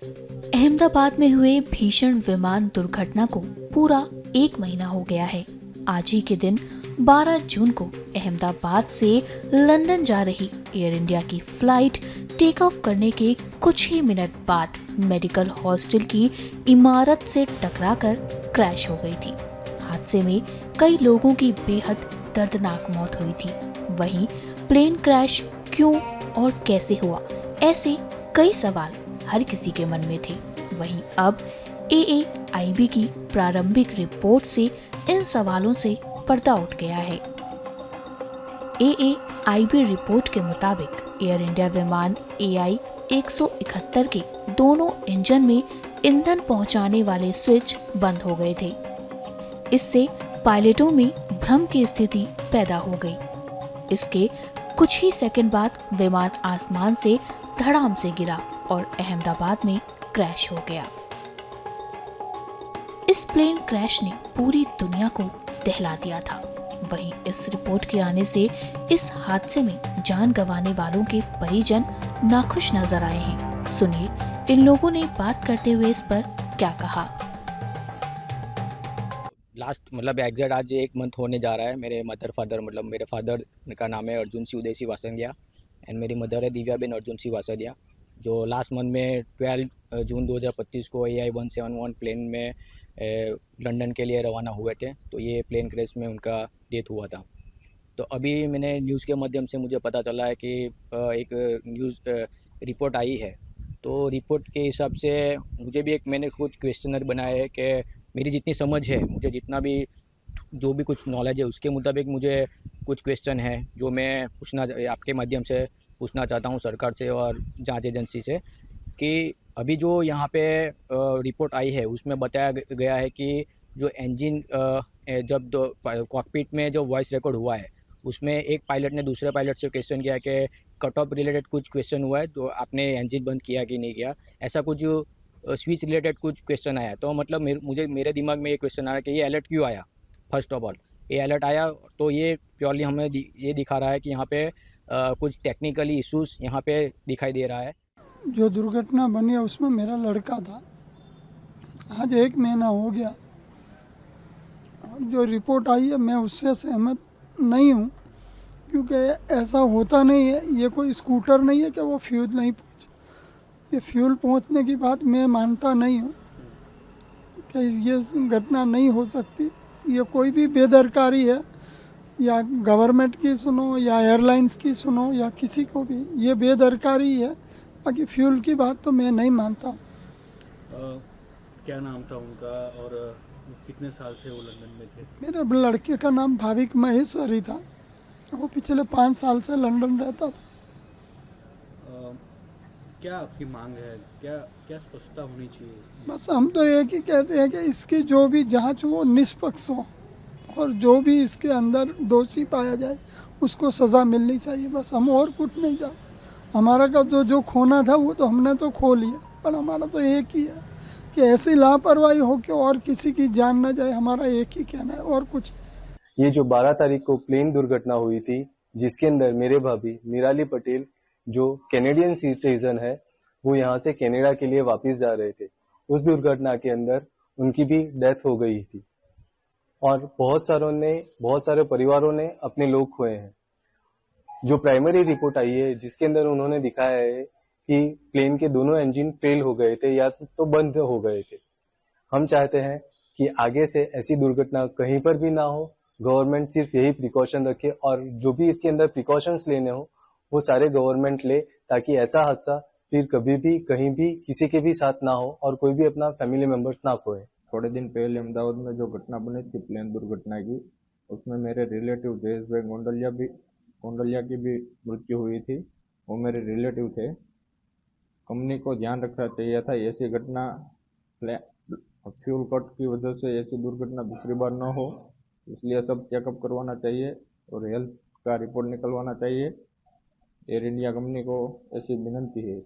अहमदाबाद में हुए भीषण विमान दुर्घटना को पूरा 1 महीना हो गया है। आज ही के दिन 12 जून को अहमदाबाद से लंदन जा रही एयर इंडिया की फ्लाइट टेक ऑफ करने के कुछ ही मिनट बाद मेडिकल हॉस्टल की इमारत से टकराकर क्रैश हो गई थी। हादसे में कई लोगों की बेहद दर्दनाक मौत हुई थी। वहीं प्लेन क्रैश क्यों और कैसे हुआ, ऐसे कई सवाल हर किसी के मन में थे। वहीं अब AAIB की प्रारंभिक रिपोर्ट से इन सवालों से पर्दा उठ गया है। AAIB रिपोर्ट के मुताबिक एयर इंडिया विमान AI 171 के दोनों इंजन में ईंधन पहुंचाने वाले स्विच बंद हो गए थे। इससे पायलटों में भ्रम की स्थिति पैदा हो गई। इसके कुछ ही सेकंड बाद विमान आसमान से धड़ाम से गिरा और अहमदाबाद में क्रैश हो गया। इस प्लेन क्रैश ने पूरी दुनिया को दहला दिया था। वहीं इस रिपोर्ट के आने से इस हादसे में जान गंवाने वालों के परिजन नाखुश नजर आए हैं। सुनिए इन लोगों ने बात करते हुए इस पर क्या कहा। लास्ट एग्जैक्ट आज 1 मंथ होने जा रहा है। मेरे मेरे फादर का नाम है अर्जुन सिंह उदय सिंह वासंदिया एंड मेरी मदर है दिव्या बेन अर्जुन सिंह वासंदिया, जो लास्ट मंथ में 12 जून 2025 को AI 171 प्लेन में लंदन के लिए रवाना हुए थे। तो ये प्लेन क्रैश में उनका डेथ हुआ था। तो अभी मैंने न्यूज़ के माध्यम से मुझे पता चला है कि एक न्यूज़ रिपोर्ट आई है। तो रिपोर्ट के हिसाब से मुझे भी मैंने कुछ क्वेश्चनर बनाए हैं कि मेरी जितनी समझ है, मुझे जितना भी जो भी कुछ नॉलेज है उसके मुताबिक मुझे कुछ क्वेश्चन है जो मैं आपके माध्यम से पूछना चाहता हूँ सरकार से और जांच एजेंसी से कि अभी जो यहाँ पे रिपोर्ट आई है उसमें बताया गया है कि जो इंजन जब कॉकपिट में जो वॉइस रिकॉर्ड हुआ है उसमें एक पायलट ने दूसरे पायलट से क्वेश्चन किया कि कट ऑफ रिलेटेड कुछ क्वेश्चन हुआ है तो आपने इंजन बंद किया कि नहीं किया, ऐसा कुछ स्विच रिलेटेड कुछ क्वेश्चन आया। तो मेरे दिमाग में ये क्वेश्चन आया कि ये अलर्ट क्यों आया। फर्स्ट ऑफ ऑल ये अलर्ट आया तो ये प्योरली हमें ये दिखा रहा है कि यहाँ पे कुछ टेक्निकली इश्यूज यहाँ पे दिखाई दे रहा है। जो दुर्घटना बनी है उसमें मेरा लड़का था। आज 1 महीना हो गया। जो रिपोर्ट आई है मैं उससे सहमत नहीं हूँ, क्योंकि ऐसा होता नहीं है। ये कोई स्कूटर नहीं है कि वो फ्यूल नहीं पहुँचे। ये फ्यूल पहुँचने की बात मैं मानता नहीं हूँ कि ये घटना नहीं हो सकती। ये कोई भी बेदरकारी है, या गवर्नमेंट की सुनो या एयरलाइंस की सुनो या किसी को भी, ये बेदरकारी है। बाकी फ्यूल की बात तो मैं नहीं मानता। क्या नाम था उनका और कितने साल से वो लंदन में थे? मेरे लड़के का नाम भाविक महेश्वरी था। वो पिछले 5 साल से लंदन रहता था। क्या आपकी मांग है, क्या क्या स्पष्टता होनी चाहिए? बस हम तो एक ही कहते हैं कि इसकी जो भी जांच हो निष्पक्ष हो, और जो भी इसके अंदर दोषी पाया जाए उसको सज़ा मिलनी चाहिए। बस हम और कुछ नहीं चाहते। हमारा का जो खोना था वो तो हमने तो खो लिया, पर हमारा तो एक ही है कि ऐसी लापरवाही हो कि और किसी की जान न जाए। हमारा एक ही कहना है, और कुछ। ये जो 12 तारीख को प्लेन दुर्घटना हुई थी, जिसके अंदर मेरे भाभी निराली पटेल जो कैनेडियन सिटीजन है, वो यहाँ से कनाडा के लिए वापस जा रहे थे। उस दुर्घटना के अंदर उनकी भी डेथ हो गई थी और बहुत सारे परिवारों ने अपने लोग खोए हैं। जो प्राइमरी रिपोर्ट आई है जिसके अंदर उन्होंने दिखाया है कि प्लेन के दोनों इंजन फेल हो गए थे या तो बंद हो गए थे। हम चाहते हैं कि आगे से ऐसी दुर्घटना कहीं पर भी ना हो। गवर्नमेंट सिर्फ यही प्रिकॉशन रखे और जो भी इसके अंदर प्रिकॉशंस लेने हो वो सारे गवर्नमेंट ले, ताकि ऐसा हादसा फिर कभी भी कहीं भी किसी के भी साथ ना हो और कोई भी अपना फैमिली मेंबर्स ना खोए। थोड़े दिन पहले अहमदाबाद में जो घटना बनी थी प्लेन दुर्घटना की, उसमें मेरे रिलेटिव जयेश भाई गोंडलिया की भी मृत्यु हुई थी। वो मेरे रिलेटिव थे। कंपनी को ध्यान रखना चाहिए था ऐसी घटना, फ्यूल कट की वजह से ऐसी दुर्घटना दूसरी बार न हो, इसलिए सब चेकअप करवाना चाहिए और हेल्थ का रिपोर्ट निकलवाना चाहिए। एयर इंडिया कंपनी को ऐसी विनंती है।